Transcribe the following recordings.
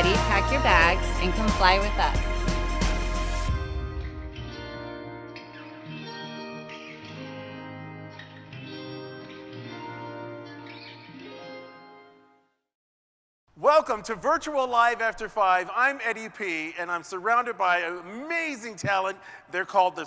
ready, pack your bags and come fly with us. Welcome to Virtual Live After 5. I'm Eddie P, and I'm surrounded by amazing talent. They're called the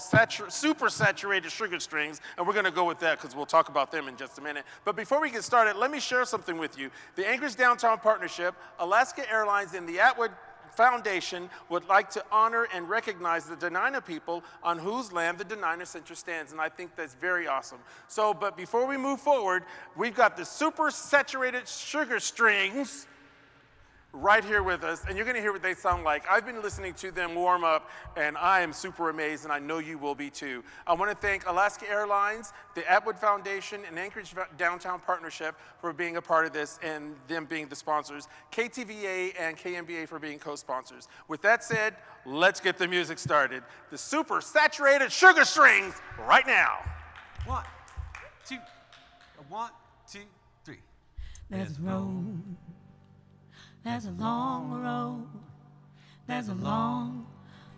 super saturated sugar strings, and we're going to go with that because we'll talk about them in just a minute. But before we get started, let me share something with you. The Anchorage Downtown Partnership, Alaskan Airlines, and the Atwood Foundation would like to honor and recognize the Dena'ina people on whose land the Dena'ina Center stands, and I think that's very awesome. But before we move forward, we've got the super saturated sugar strings right here with us, and you're going to hear what they sound like. I've been listening to them warm up, and I am super amazed, and I know you will be too. I want to thank Alaska Airlines, the Atwood Foundation, and Anchorage Downtown Partnership for being a part of this and them being the sponsors, KTVA and KNBA for being co-sponsors. With that said, let's get the music started. The super saturated sugar strings right now. 1, 2, 1, 2, 3. There's a road. There's a long road, there's a long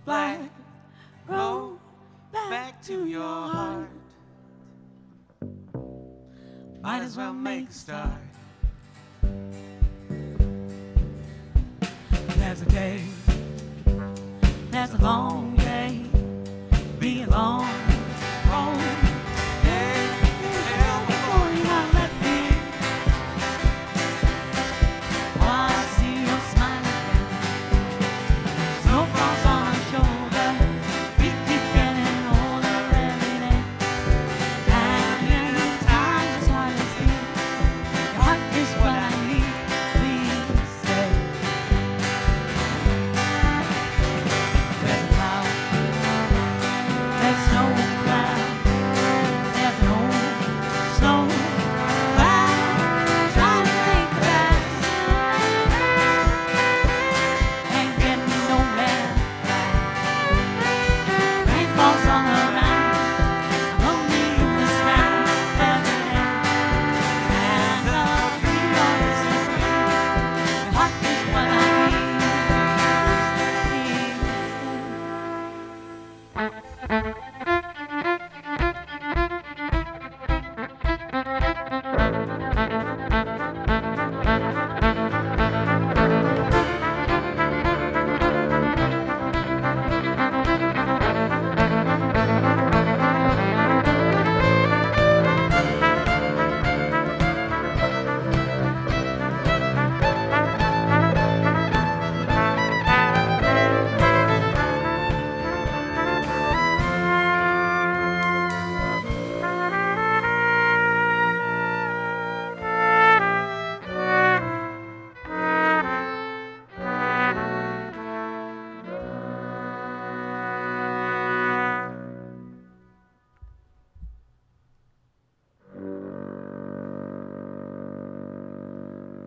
black road back to your heart. Might as well make a start. There's a day, there's a long day, be a long road.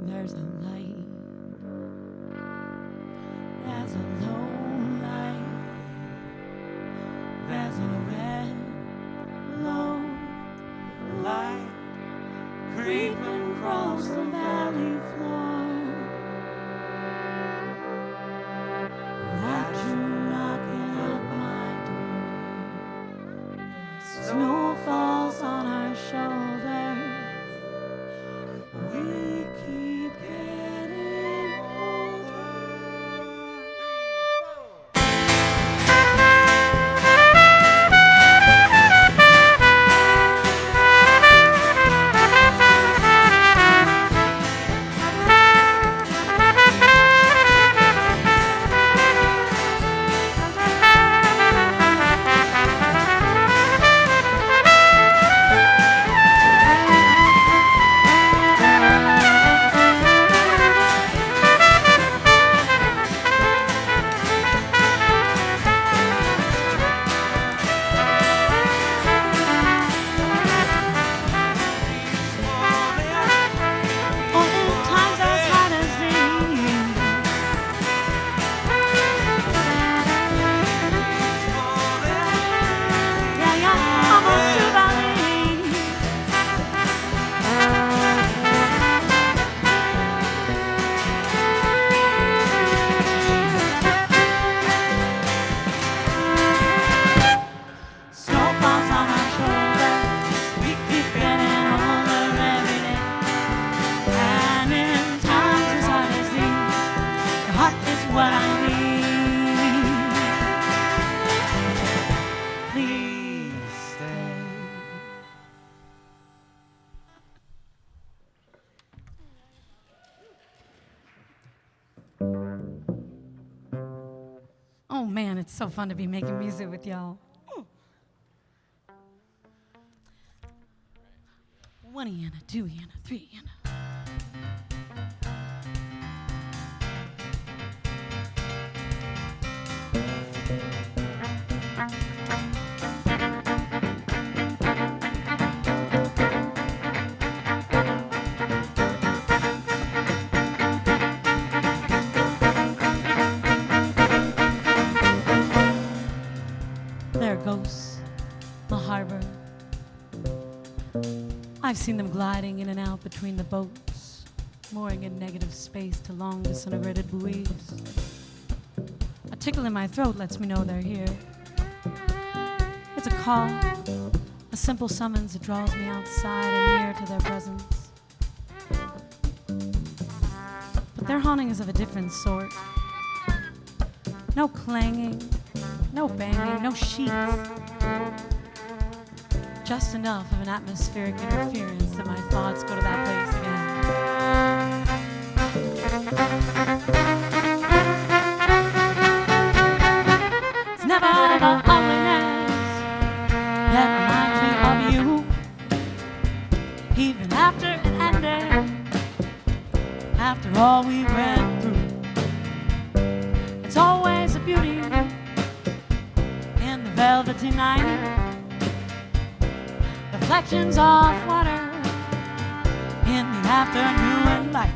There's a light, there's a low light, there's a red, low light creeping across the valley floor. Got you knocking at my door. Snow falls on our shoulders. We keep getting older. 3, It's so fun to be making music with y'all. One and a, two and a, three and a. There goes the harbor. I've seen them gliding in and out between the boats, mooring in negative space to long disintegrated buoys. A tickle in my throat lets me know they're here. It's a call, a simple summons that draws me outside and near to their presence. But their haunting is of a different sort. No clanging, no banging, no sheets. Just enough of an atmospheric interference that my thoughts go to that place again. It's never the ugliness that reminds me of you. Even after it ended, after all we went through, it's always a beauty in the velvety night. Reflections of water in the afternoon light.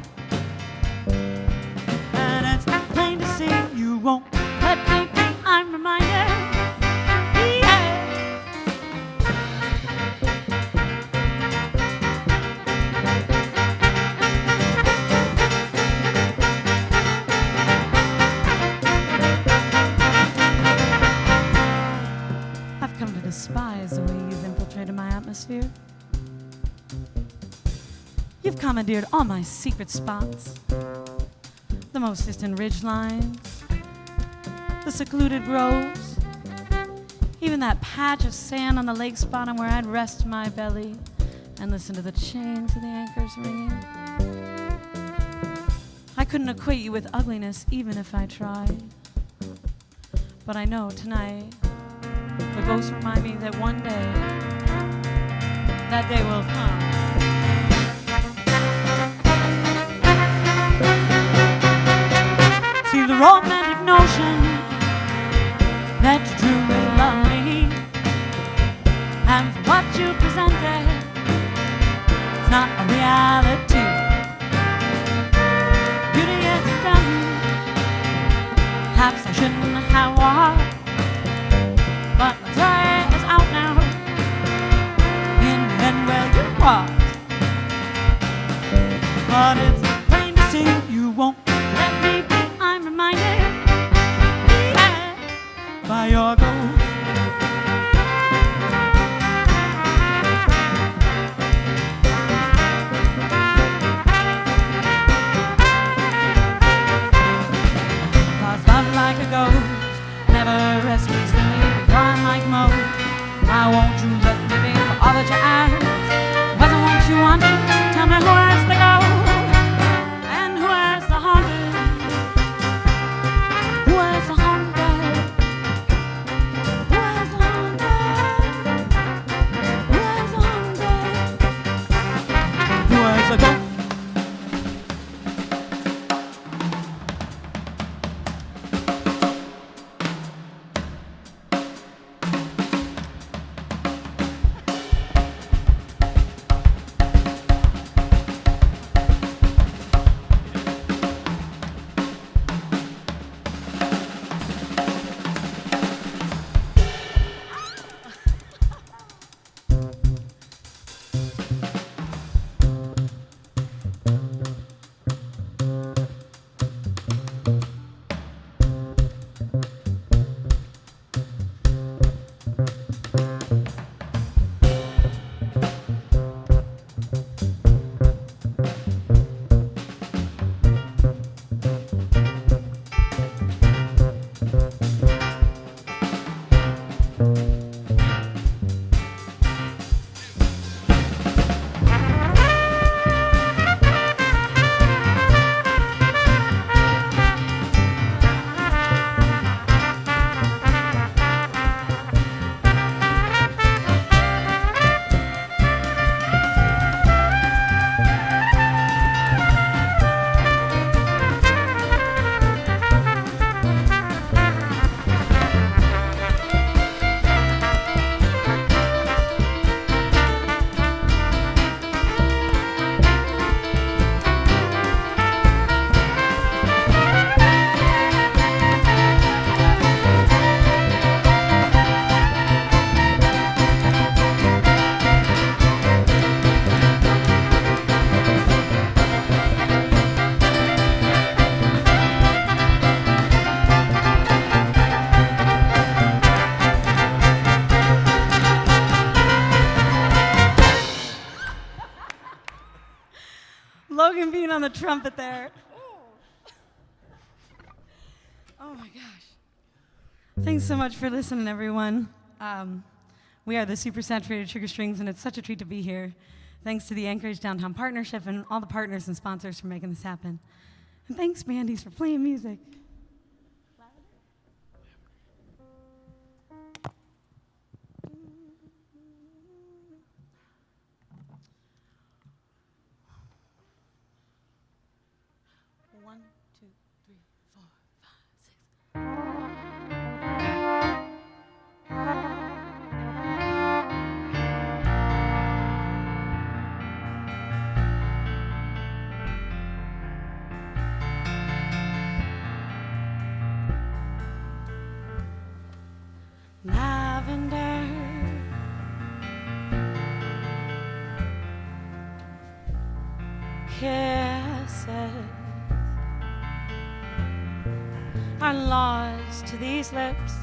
And it's plain to see you won't let me be, I'm reminded. Yeah. I've come to despise the way you've infiltrated my atmosphere. You've commandeered all my secret spots, the most distant ridge lines, the secluded groves, even that patch of sand on the lake's bottom where I'd rest my belly and listen to the chains of the anchors ringing. I couldn't equate you with ugliness even if I tried. But I know tonight the ghosts remind me that one day, that day will come. See the romantic notion that you truly love me, and for what you presented, it's not a reality. Beauty isn't done. Perhaps I shouldn't have walked, but my joy is out now. In the end, well, you walked. But it's plain to see you won't let me be. I'm reminded, yeah, by your ghost. Cause love like a ghost never rests peacefully. You're like most. Why won't you let me be for all that you ask? Wasn't what you wanted. Tell me who has the gold and who has the haunted trumpet there. Oh my gosh. Thanks so much for listening, everyone. We are the Super Saturated Sugar Strings, and it's such a treat to be here. Thanks to the Anchorage Downtown Partnership and all the partners and sponsors for making this happen. And thanks, Mandy's, for playing music. One, two, three, 4, 5, 6. Lavender, kisses are lost to these lips,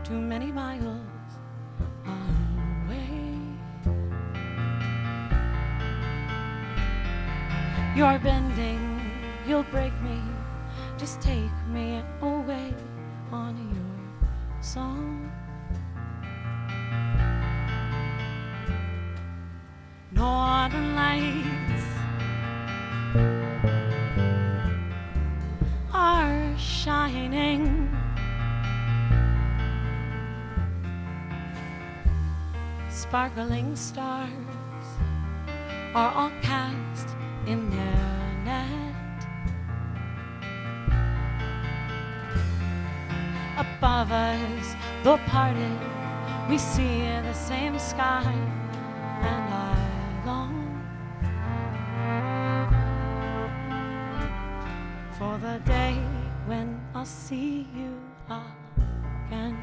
too many miles away. You're bending, you'll break me, just take me away on your song. Northern lights are shining, sparkling stars are all cast in their net. Above us, though parted, we see the same sky, and I long for the day when I'll see you again.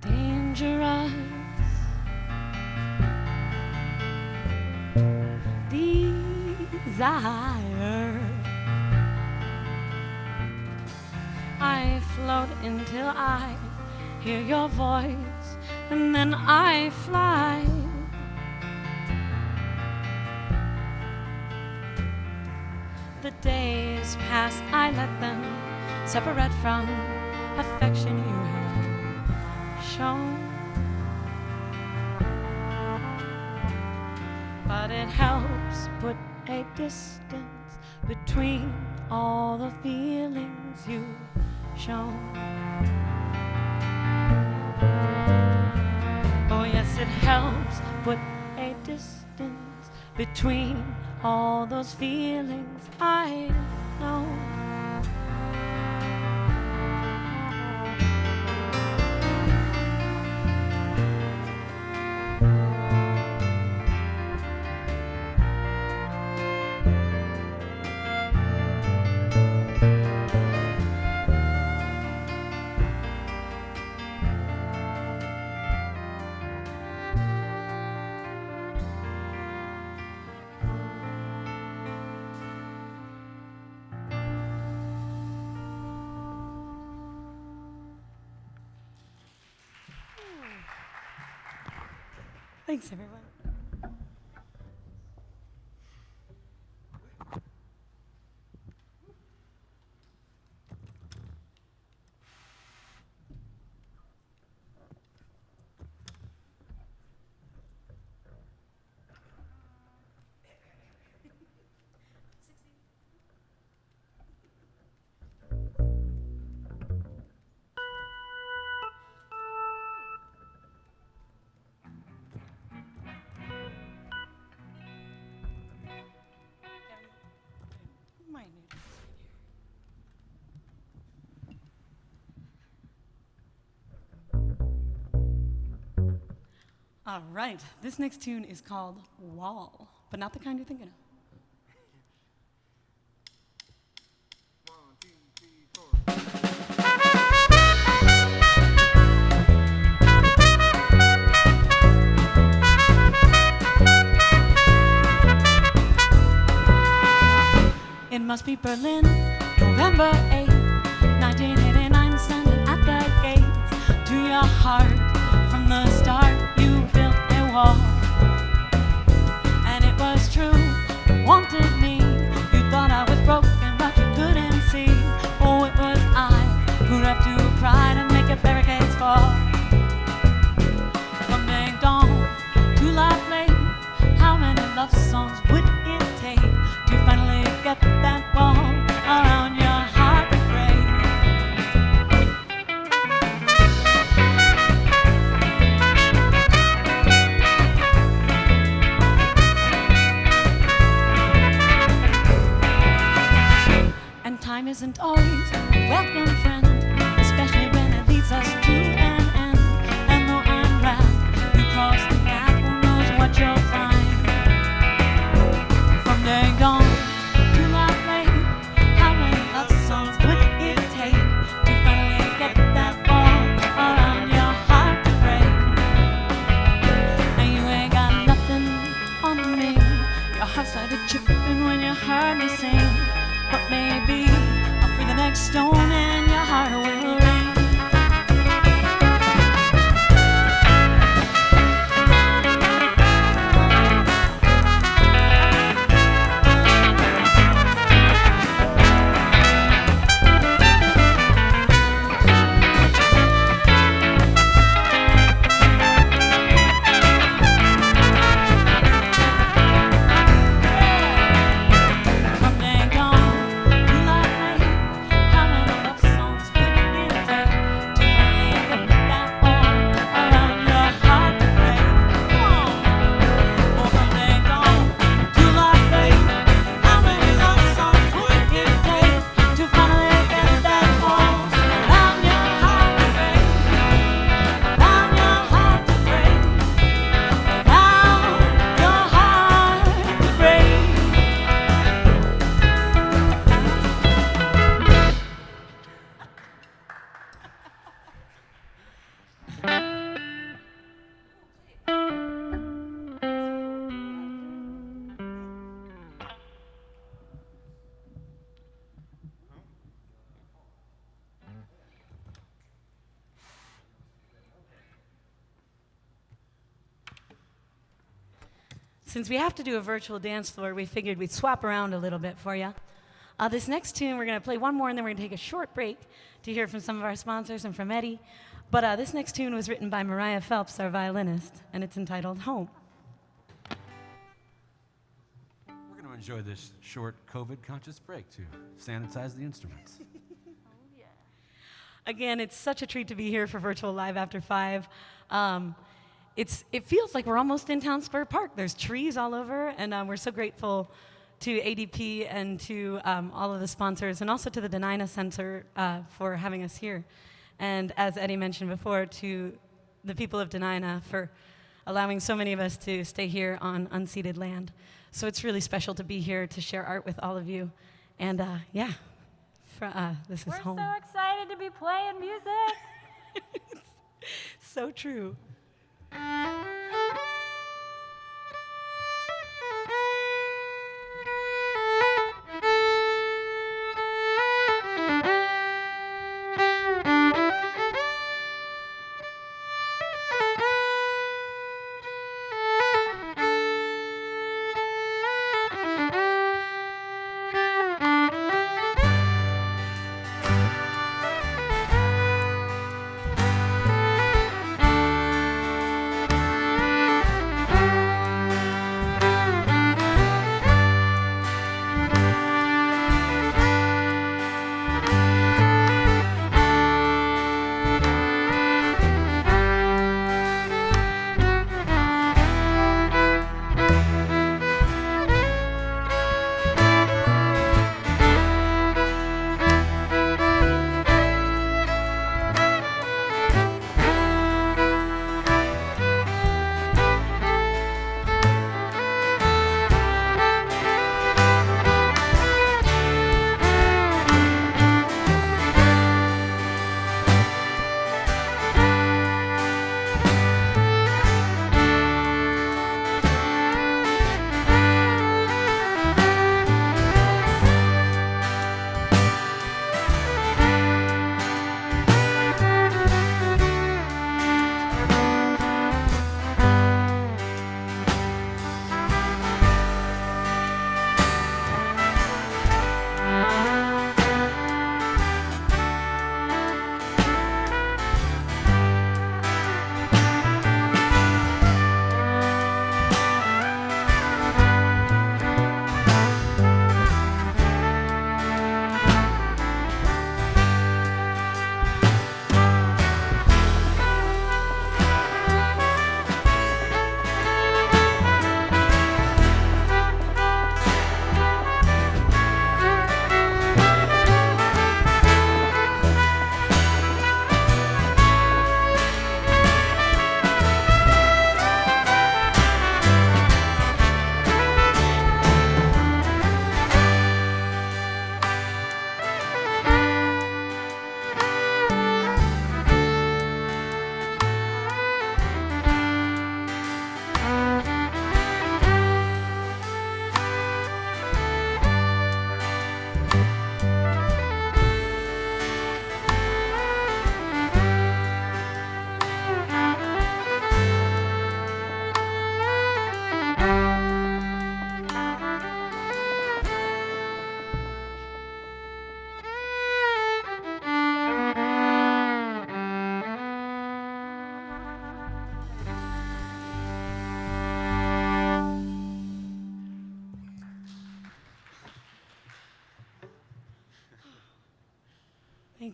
Dangerous desire, I float until I hear your voice, and then I fly. The days pass, I let them separate from affection you have shown. But it helps put a distance between all the feelings you've shown. Oh yes, it helps put a distance between all those feelings I know. Thanks, everyone. All right, this next tune is called Wall, but not the kind you're thinking of. It must be Berlin, November 8th, 1989, standing at the gates. To your heart, from the start, you built a wall. And it was true, you wanted me. You thought I was broken, but you couldn't see. Oh, it was I who'd have to cry to make your barricades fall. From day dawn to light late, how many love songs would it take to finally get that wall around your heart to break? And time isn't always a welcome friend, especially when it leads us to an end. And though I'm wrapped, you cross the gap, who knows what you'll find. From day dawn to light late, how many love songs would it take to finally get that ball around your heart to break? And you ain't got nothing on me. Your heart started chipping when you heard me sing. But maybe I'll free the next stone and your heart will ring. Since we have to do a virtual dance floor, we figured we'd swap around a little bit for you. This next tune, we're going to play one more, and then we're going to take a short break to hear from some of our sponsors and from Eddie. But this next tune was written by Miriah Phelps, our violinist, and it's entitled Home. We're going to enjoy this short COVID-conscious break to sanitize the instruments. Again, it's such a treat to be here for Virtual Live After 5. It feels like we're almost in Town Square Park. There's trees all over, and we're so grateful to ADP and to all of the sponsors, and also to the Denina Center for having us here. And as Eddie mentioned before, to the people of Denina for allowing so many of us to stay here on unceded land. So it's really special to be here to share art with all of you. And yeah, this is home. We're so excited to be playing music. So true.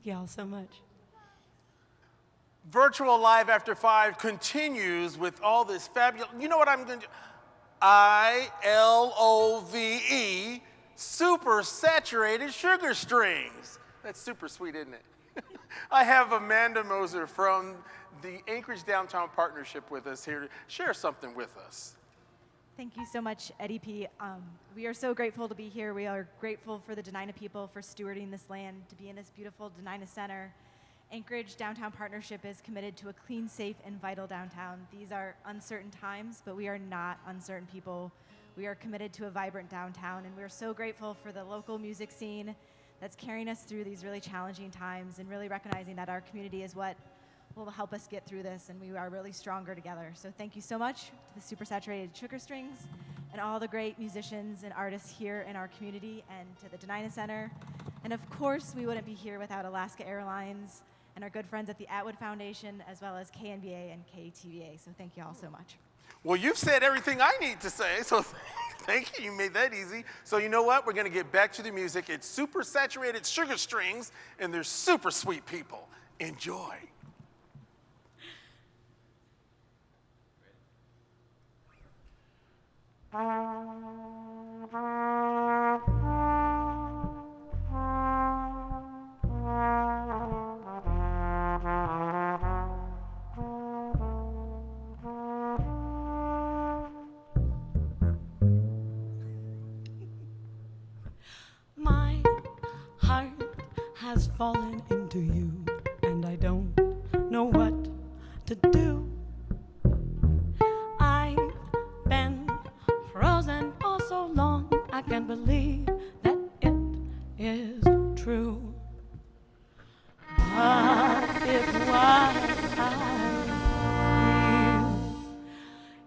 Thank you all so much. Virtual Live After 5 continues with all this fabulous, you know what I'm going to do? ILOVE, super saturated sugar strings. That's super sweet, isn't it? I have Amanda Moser from the Anchorage Downtown Partnership with us here to share something with us. Thank you so much, Eddie P. We are so grateful to be here. We are grateful for the Denina people for stewarding this land, to be in this beautiful Denina Center. Anchorage Downtown Partnership is committed to a clean, safe, and vital downtown. These are uncertain times, but we are not uncertain people. We are committed to a vibrant downtown, and we're so grateful for the local music scene that's carrying us through these really challenging times and really recognizing that our community is what will help us get through this, and we are really stronger together. So thank you so much to the Super Saturated Sugar Strings and all the great musicians and artists here in our community, and to the Denina Center. And of course, we wouldn't be here without Alaska Airlines and our good friends at the Atwood Foundation, as well as KNBA and KTVA. So thank you all so much. Well, you've said everything I need to say, so thank you. You made that easy. So you know what? We're going to get back to the music. It's Super Saturated Sugar Strings, and they're super sweet people. Enjoy. My heart has fallen into you, and I don't know what to do. I've been frozen oh so long, I can't believe that it is true. But if what I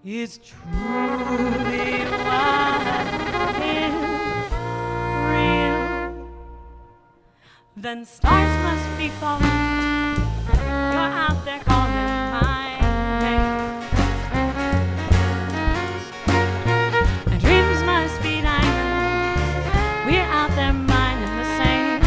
feel is truly what is real, then stars must be falling. You're out there calling my name, and dreams must be diamonds. We're out there mining the same.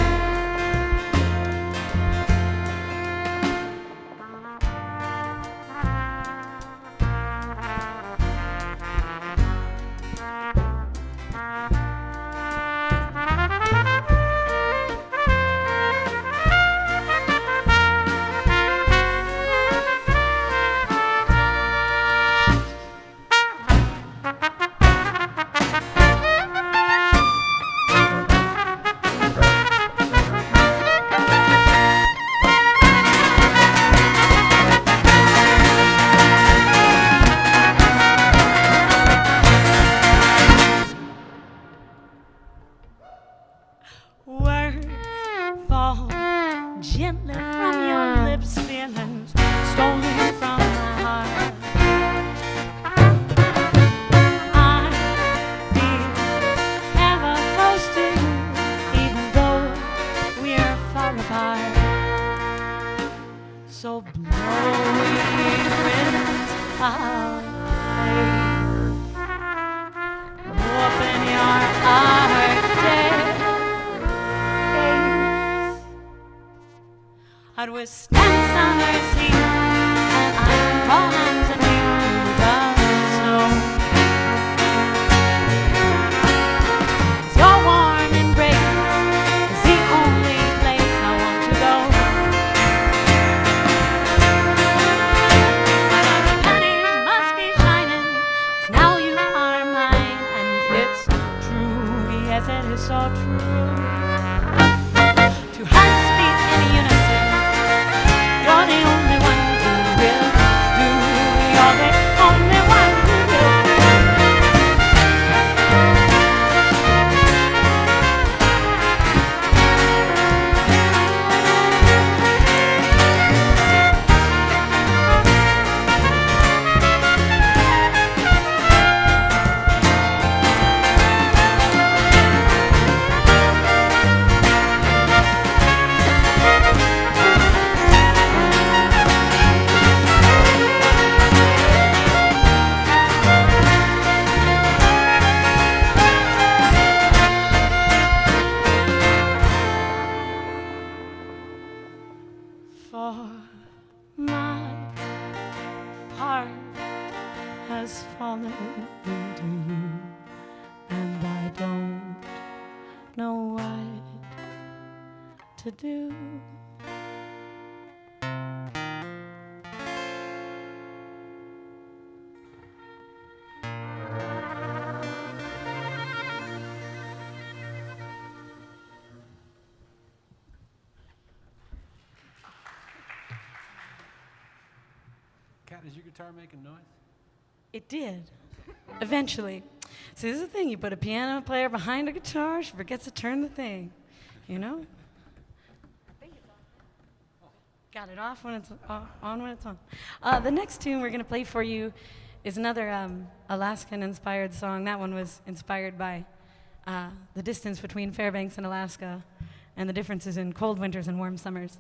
Words fall gently from your lips, feelings stolen from my heart. I feel ever close to you, even though we're far apart. So blow ye winds away, open your Arctic. I'd withstand summer's heat, and I can crawl hands and feet through the snow. 'Cause your warm embrace is the only place I want to go. And the pennies must be shining, 'cause now you are mine, and it's true, yes it is so true. Two hearts beat in unison. You're the only one who will do for my heart has fallen into you, and I don't know what to do. Kat, is your guitar making noise? It did, eventually. See, this is the thing. You put a piano player behind a guitar, she forgets to turn the thing, you know? Got it off when it's on when it's on. The next tune we're going to play for you is another Alaskan-inspired song. That one was inspired by the distance between Fairbanks and Alaska and the differences in cold winters and warm summers.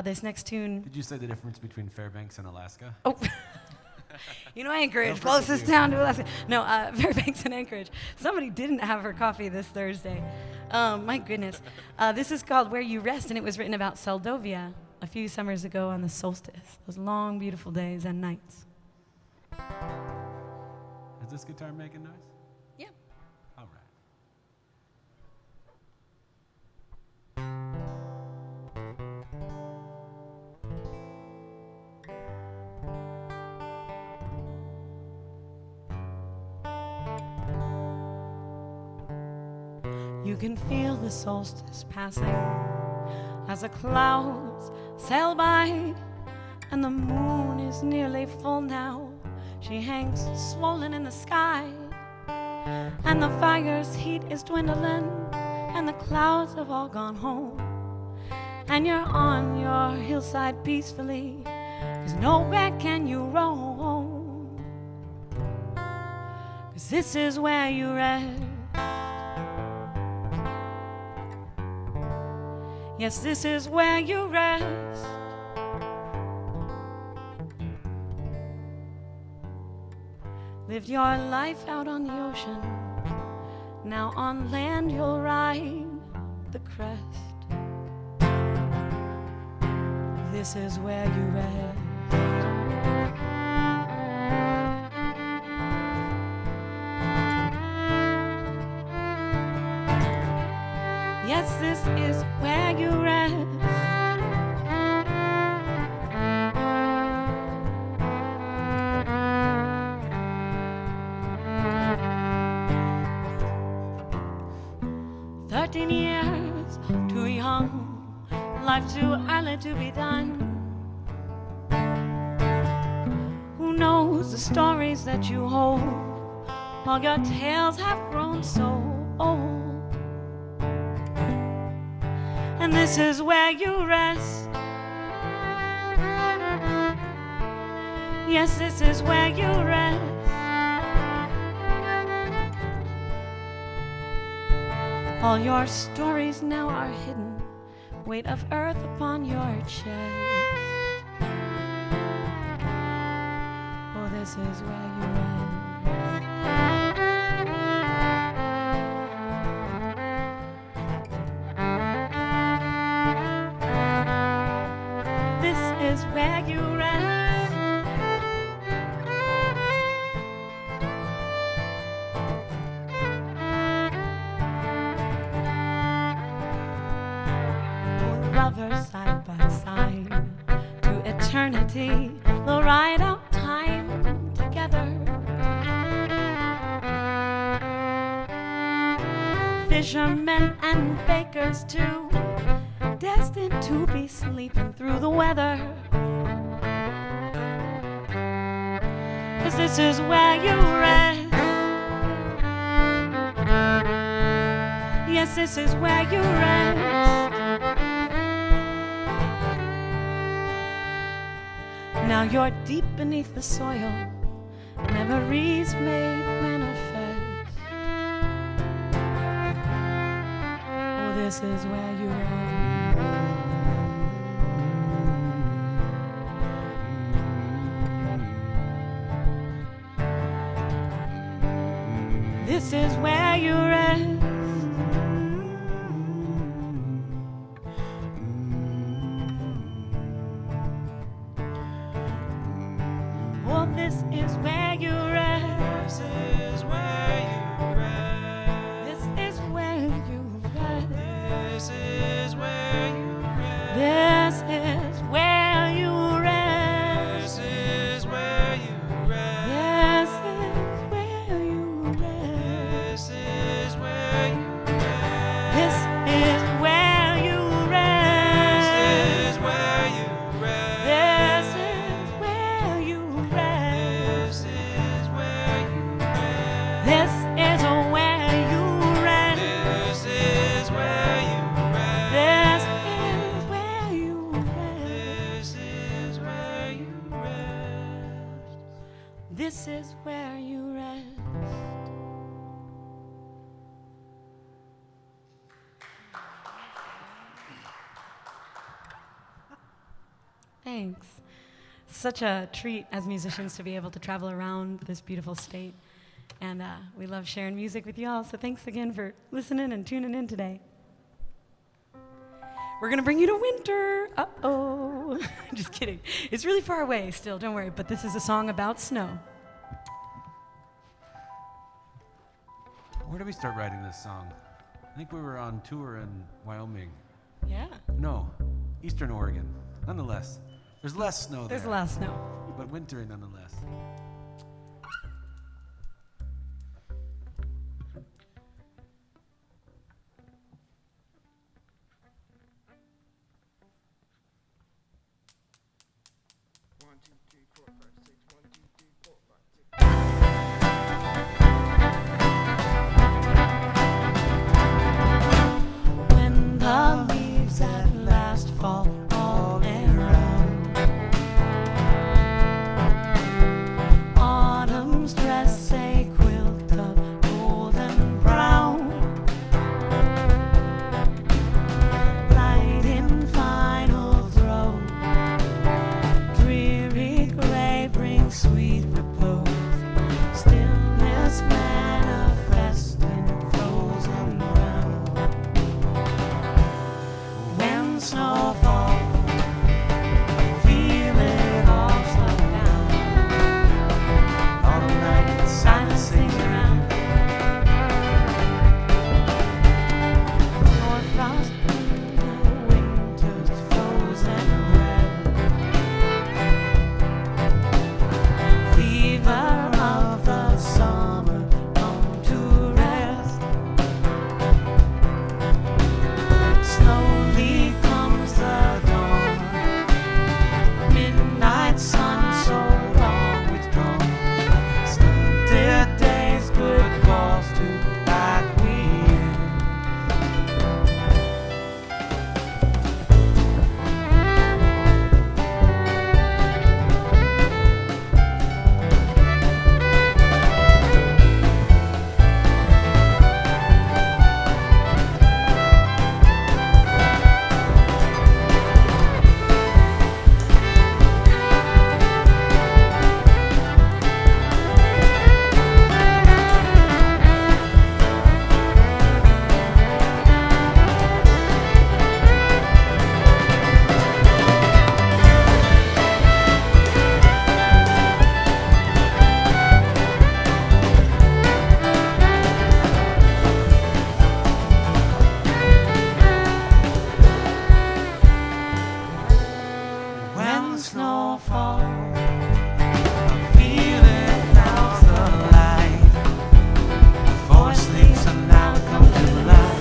This next tune... Did you say the difference between Fairbanks and Alaska? Oh, you know, Anchorage, closest town to Alaska. No, Fairbanks and Anchorage. Somebody didn't have her coffee this Thursday. My goodness. This is called Where You Rest, and it was written about Seldovia a few summers ago on the solstice. Those long, beautiful days and nights. Is this guitar making noise? Yeah. All right. You can feel the solstice passing as the clouds sail by, and the moon is nearly full now. She hangs swollen in the sky, and the fire's heat is dwindling, and the clouds have all gone home. And you're on your hillside peacefully, 'cause nowhere can you roam. 'Cause this is where you rest. Yes, this is where you rest. Lived your life out on the ocean. Now on land you'll ride the crest. This is where you rest. Yes, this is where you rest. 13 years, too young, life too early to be done. Who knows the stories that you hold? All your tales have grown so old. And this is where you rest. Yes, this is where you rest. All your stories now are hidden, weight of earth upon your chest. Oh, this is where you rest. Is where you rest. Lovers side by side to eternity, they'll ride out time together. Fishermen and bakers too, destined to be sleeping through the weather. 'Cause this is where you rest. Yes, this is where you rest. Now you're deep beneath the soil, memories made manifest. Oh, this is where you rest. This is where you rest. This is where you rest. This is where you rest. This is where you rest. This is where you rest. This is where you rest. This is where you rest. This is where you rest. This is where you rest. This is where you rest. This is where you rest. This is where you rest. This is where you rest. This is where you rest. This is where you rest. This is where you rest. This is where you rest. This is where you rest. Thanks. Such a treat as musicians to be able to travel around this beautiful state. And we love sharing music with you all. So thanks again for listening and tuning in today. We're going to bring you to winter. Uh-oh. Just kidding. It's really far away still, don't worry. But this is a song about snow. Where did we start writing this song? I think we were on tour in Wyoming. Yeah. No, Eastern Oregon. Nonetheless, there's less snow there. There's a lot of snow. But wintry nonetheless. When the leaves at last fall all around, autumn's dress a quilt of golden brown, light in final throe, dreary gray brings sweet repose, stillness manifest in frozen ground. When snow falls, I feel it all slow down. All night silence sings around. Hoarfrost blue, the winter's frozen red. Fever of the summer come to rest. Slowly comes the dawn, midnight sun so long withdrawn. Stunted days, good cause to back we in. When snow falls, I feel it now's the light. Before sleeps and now comes to life.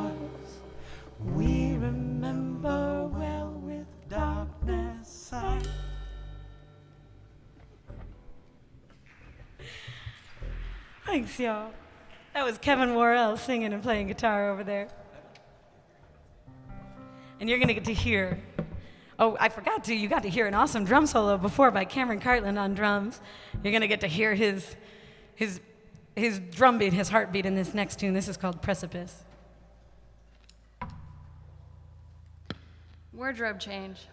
stars we remember well with darkness sight. Thanks, y'all. That was Kevin Worrell singing and playing guitar over there. And you're gonna get to hear, oh, I forgot to, you got to hear an awesome drum solo before by Cameron Cartland on drums. You're gonna get to hear his drum beat, his heartbeat in this next tune. This is called Precipice. Wardrobe change.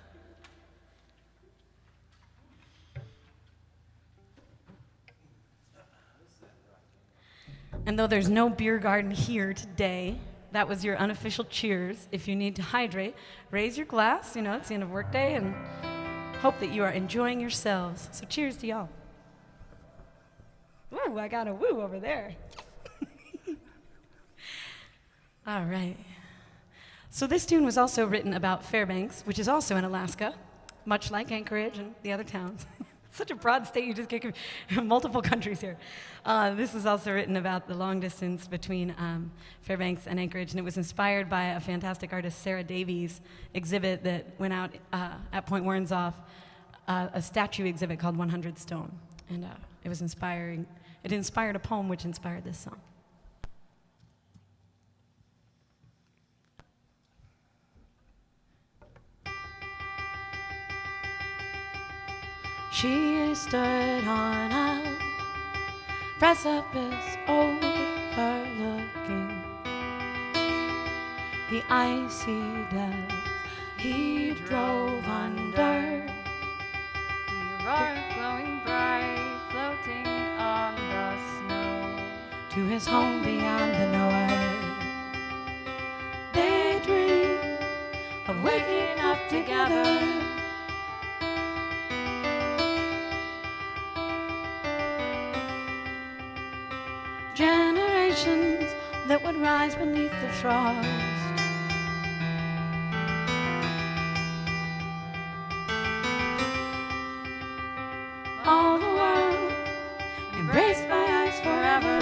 And though there's no beer garden here today, that was your unofficial cheers. If you need to hydrate, raise your glass, you know, it's the end of workday, and hope that you are enjoying yourselves. So cheers to y'all. Woo, I got a woo over there. All right. So this tune was also written about Fairbanks, which is also in Alaska, much like Anchorage and the other towns. Such a broad state, you just get multiple countries here. This was also written about the long distance between Fairbanks and Anchorage, and it was inspired by a fantastic artist, Sarah Davies' exhibit that went out at Point Warrenzoff, a statue exhibit called 100 Stone. And it was inspiring. It inspired a poem which inspired this song. She stood on a precipice overlooking the icy depths he drove under. The aurora glowing bright, floating on the snow. To his home beyond the north, they dreamed of waking up together. Generations that would rise beneath the frost. All the world embraced by ice forever.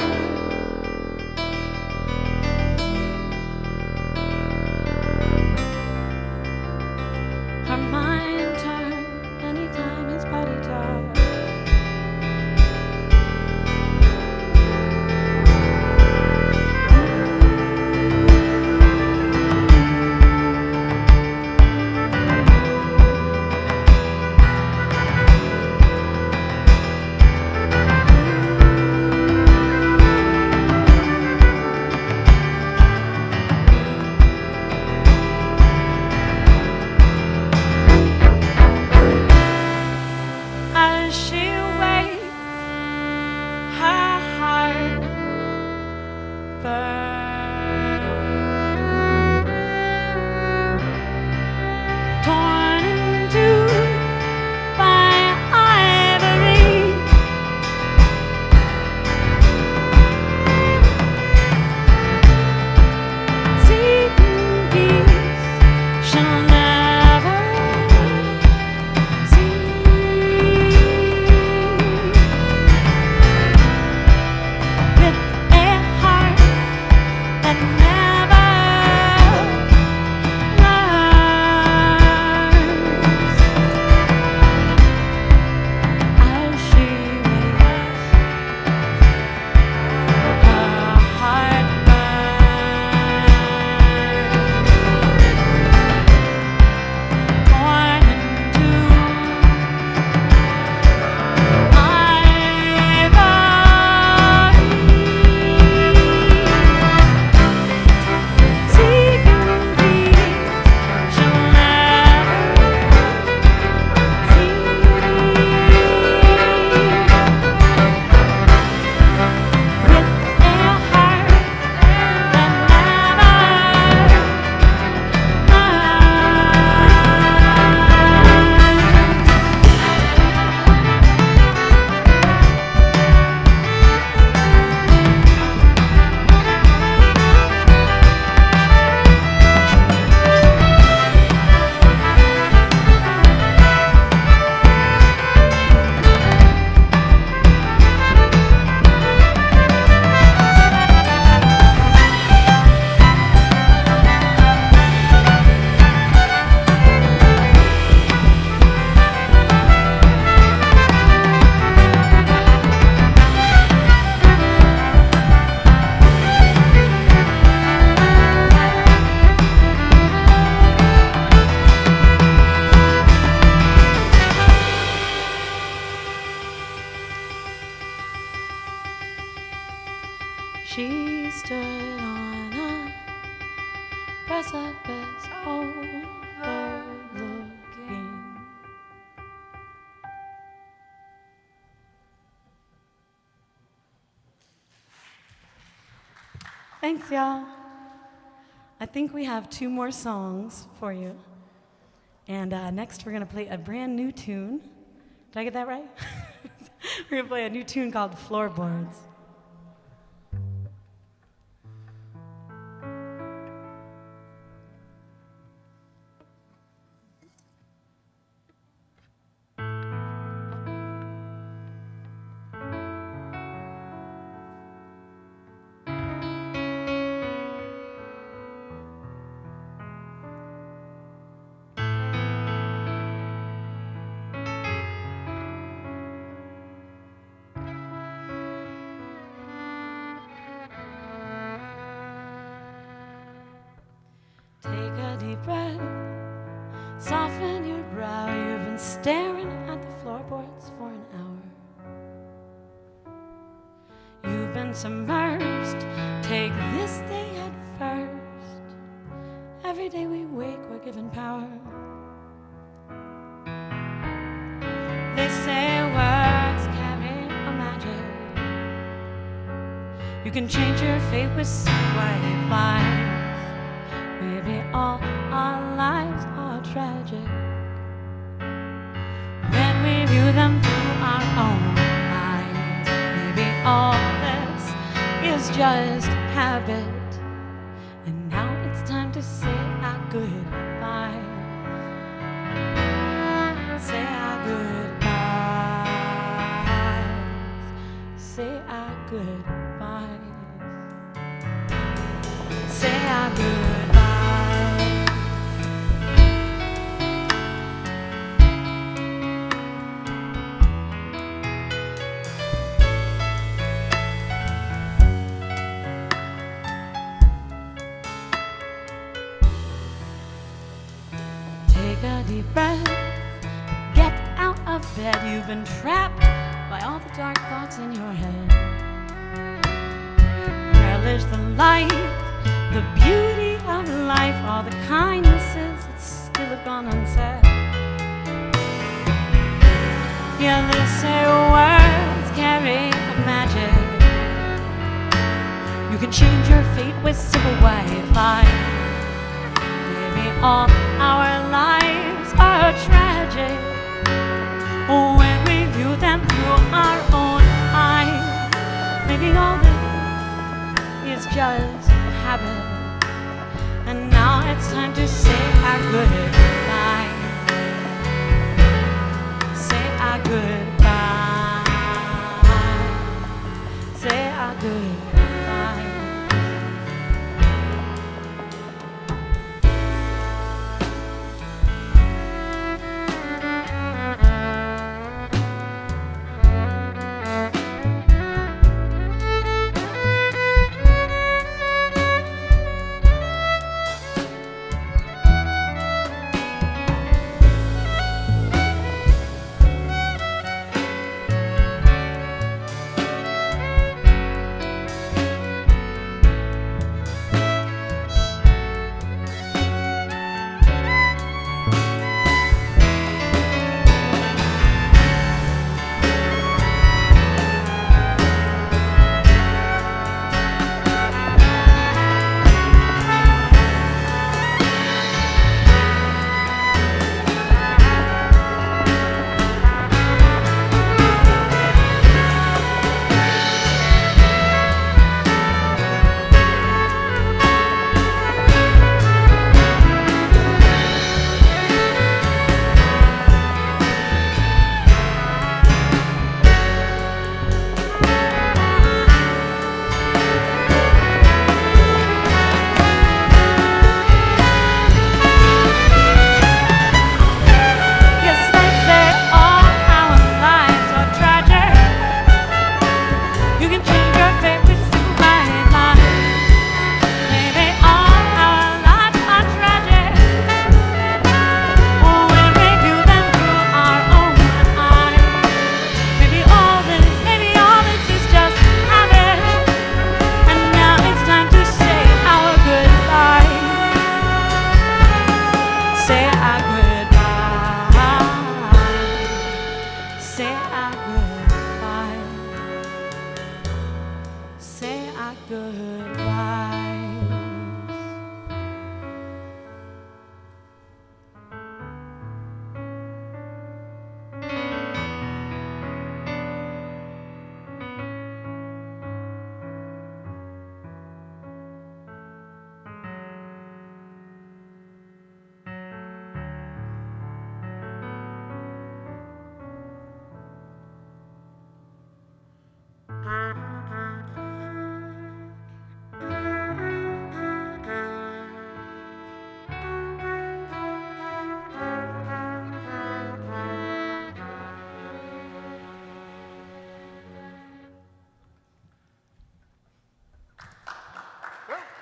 Her mind turned anytime his body touched. precipice overlooking. Thanks, y'all. I think we have 2 more songs for you. And next, we're going to play a brand new tune. Did I get that right? We're going to play a new tune called Floorboards. Take a deep breath, soften your brow. You've been staring at the floorboards for an hour. You've been submerged, take this day at first. Every day we wake, we're given power. They say words carry a magic. You can change your fate with some white lies. Maybe all our lives are tragic when we view them through our own eyes. Maybe all this is just habit, and now it's time to say our goodbyes. Say our goodbyes. Say our goodbyes. Say our goodbyes. Take a deep breath, get out of bed. You've been trapped by all the dark thoughts in your head. Relish the light, the beauty of life, all the kindnesses that still have gone unsaid. Yeah, they say words carry a magic. You can change your fate with simple white lies. Maybe all our lives are tragic when we view them through our own eyes. Maybe all this is just habit, and now it's time to say our goodbye. Say our goodbye. Say our goodbye.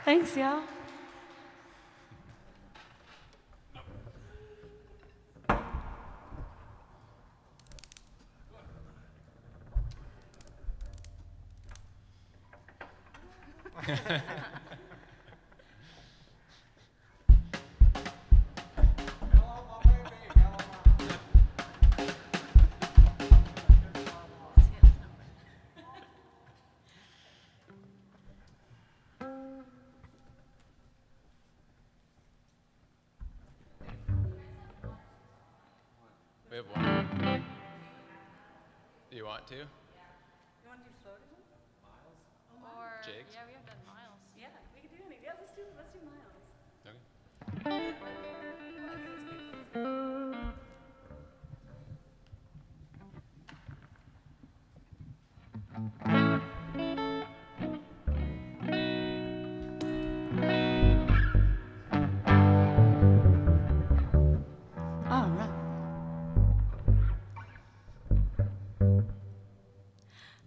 Thanks, y'all. We have one. Do you want to? You want to do floating? Or, Jigs? yeah, we have done miles. Yeah, we can do anything. Yeah, let's do miles. Okay. All right.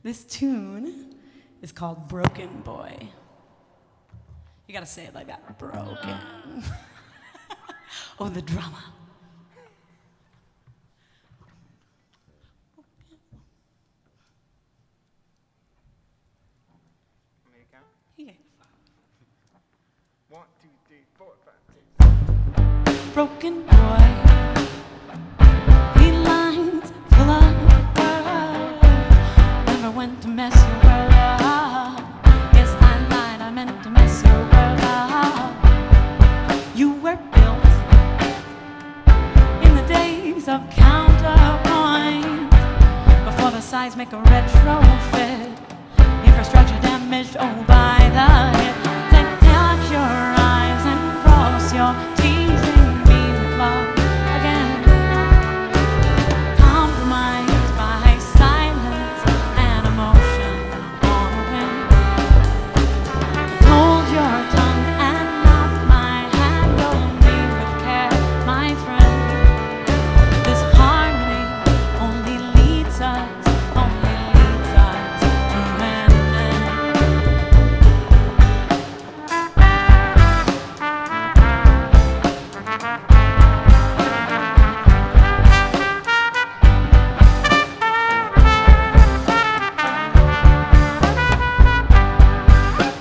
This tune is called Broken Boy. You gotta say it like that. Broken. Oh, the drama. Americana. Yeah. 1, 2, 3, 4, 5, 6. Broken boy. He lines full of words. Never went to mess your world up. Yes, I lied. I meant to mess your world up. You were built in the days of counterpoint. Before the seismic retrofit. Infrastructure damaged, oh, by the hit. Take out your eyes and cross your teasing me with love again. Compromised by silence and emotion on a whim. Hold your tongue and not my hand. Hold me with care, my friend. This harmony only leads us to an end.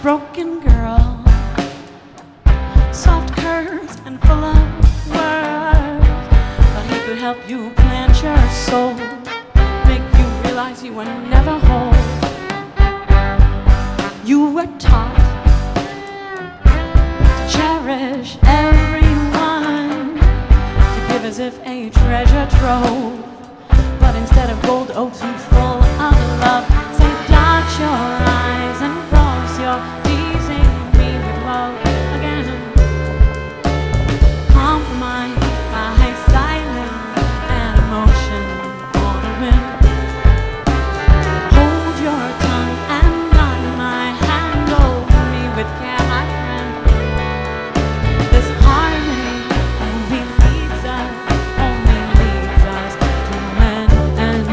Broken girl, soft curves and full of words, but he could help you plant your soul, make you realize you were never whole. You were taught to cherish everyone, to give as if a treasure trove, but instead of gold oaks you full of love. Say dot your eyes and cross your teasing me with love again. Compromised by silence and emotion on a whim. Hold your tongue and not my hand. Hold me with care, my friend. This harmony only leads us to an end.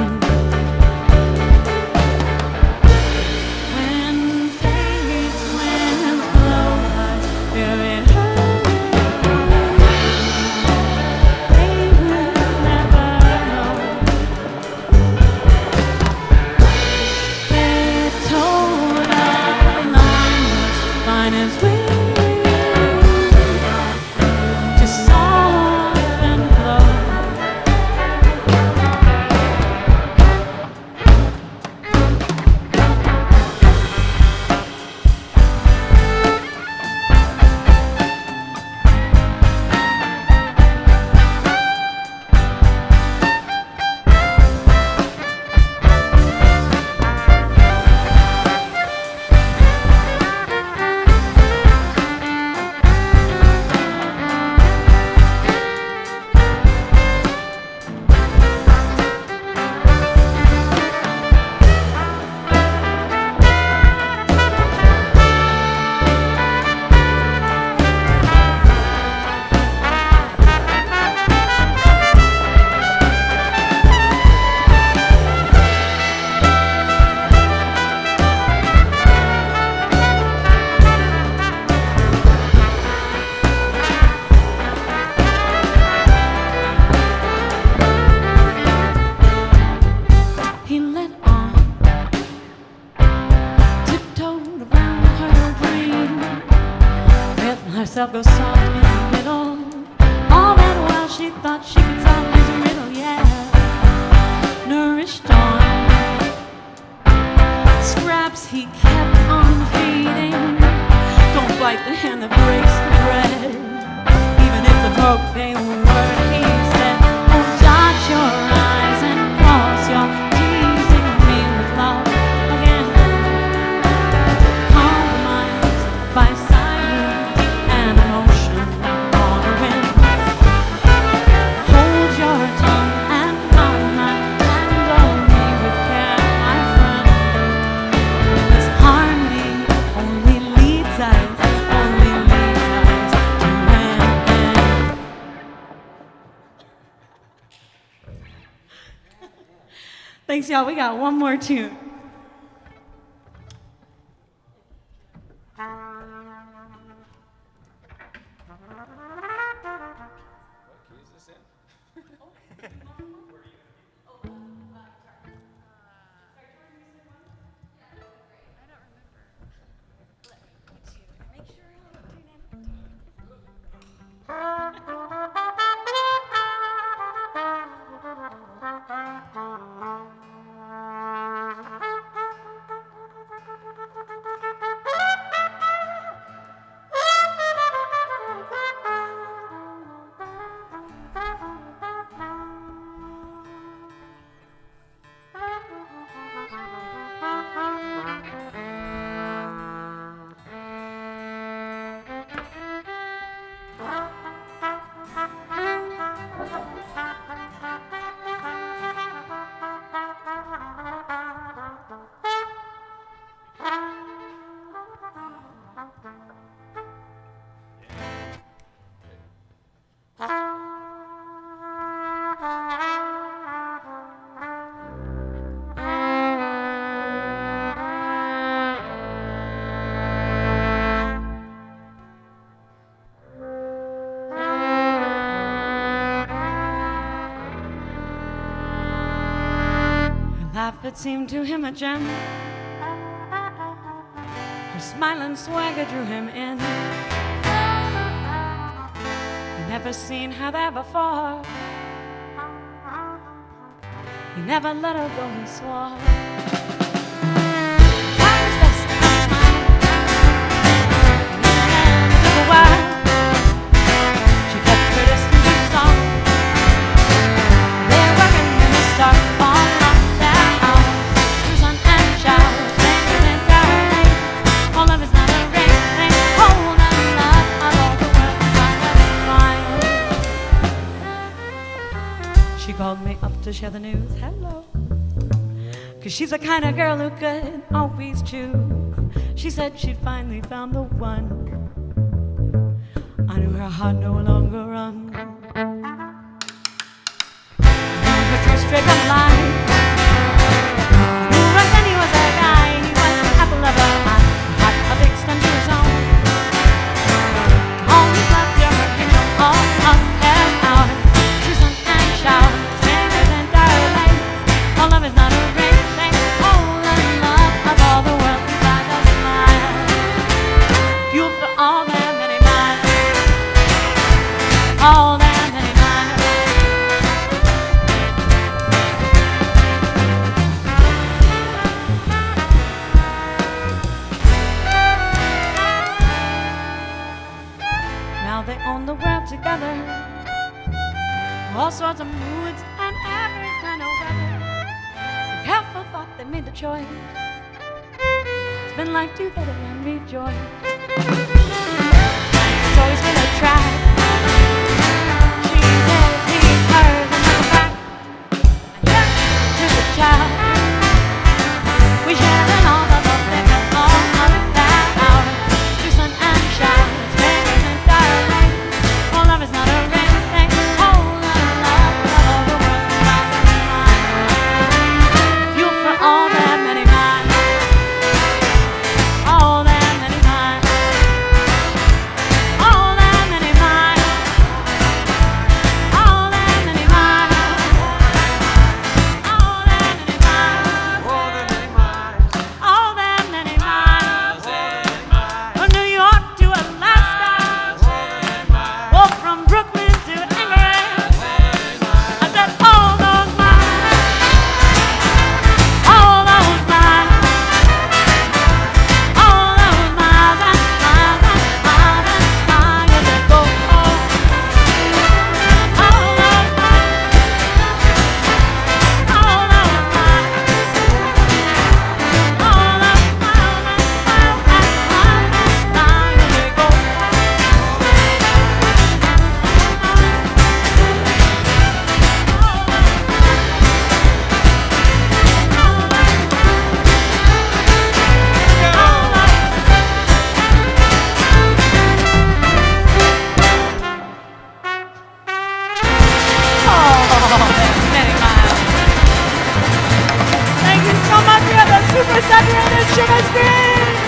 left in the middle. All that while she thought she could solve his riddle, yeah. Nourished on scraps he kept on feeding. Don't bite the hand that breaks the bread. Even if the propane word he said, oh, dot your eyes and cross your teasing me with love again. Compromise by silence and emotion on a whim. Hold your tongue and calm my handle me with care, my friend. This harmony only leads us to end. Thanks, y'all. We got one more tune. It seemed to him a gem. Her smiling swagger drew him in. He'd never seen her there before. He never let her go, he swore. Time was best to smile. And in the end it took a while. She kept her distance and strong. They were working in the start. Called me up to share the news, hello. Cause she's the kind of girl who could always choose. She said she'd finally found the one. I knew her heart no longer run. Knew her true straight from line. Knew right then he was a guy. He was the apple of her eye. Had a big stem to his own. Always loved her angel all of her hours. True sun and shower. All love is not a rain thing. All the love of all the world inside a smile. Fuel for all their many miles. All their many miles. Now they own the world together. All sorts of moods and every kind of weather. Careful thought they made the choice. It's been like together and rejoice. It's always been a try. She says he's hers and never back. And yes, she's a child. We share in all the love that all of that hour. Through sun and showers, rain and darling. All love is not a rain thing. All the love of all the world inside the smile. For all that many miles, all that many miles, all that many Super-saturated sugar strings!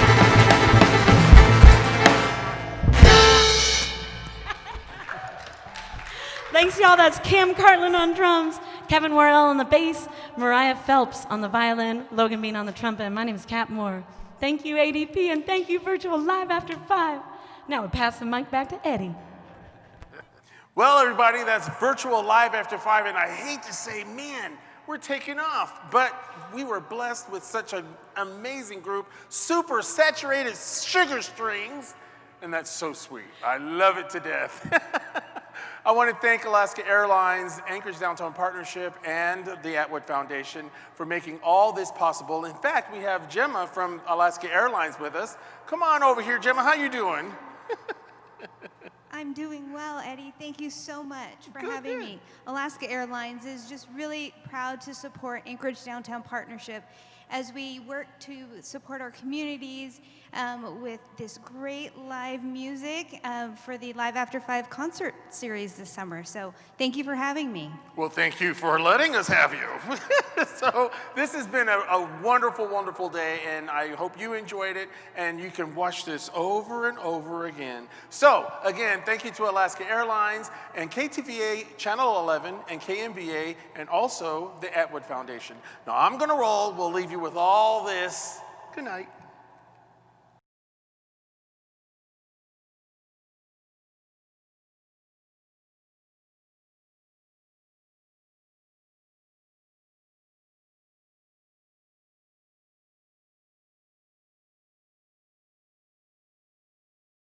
Thanks, y'all. That's Cam Cartland on drums, Kevin Worrell on the bass, Miriah Phelps on the violin, Logan Bean on the trumpet. My name is Kathryn Moore. Thank you, ADP, and thank you, Virtual Live After 5. Now we pass the mic back to Eddie. Well, everybody, that's Virtual Live After 5, and I hate to say, man, we're taking off, but we were blessed with such an amazing group, super saturated sugar strings, and that's so sweet. I love it to death. I want to thank Alaska Airlines, Anchorage Downtown Partnership, and the Atwood Foundation for making all this possible. In fact, we have Gemma from Alaska Airlines with us. Come on over here, Gemma. How you doing? I'm doing well, Eddie. Thank you so much for having me. Alaska Airlines is just really proud to support Anchorage Downtown Partnership as we work to support our communities with this great live music for the Live After 5 concert series this summer. So thank you for having me. Well, thank you for letting us have you. So this has been a wonderful, wonderful day, and I hope you enjoyed it, and you can watch this over and over again. So, again, thank you to Alaska Airlines and KTVA Channel 11 and KNBA, and also the Atwood Foundation. Now, I'm going to roll. We'll leave you with all this. Good night.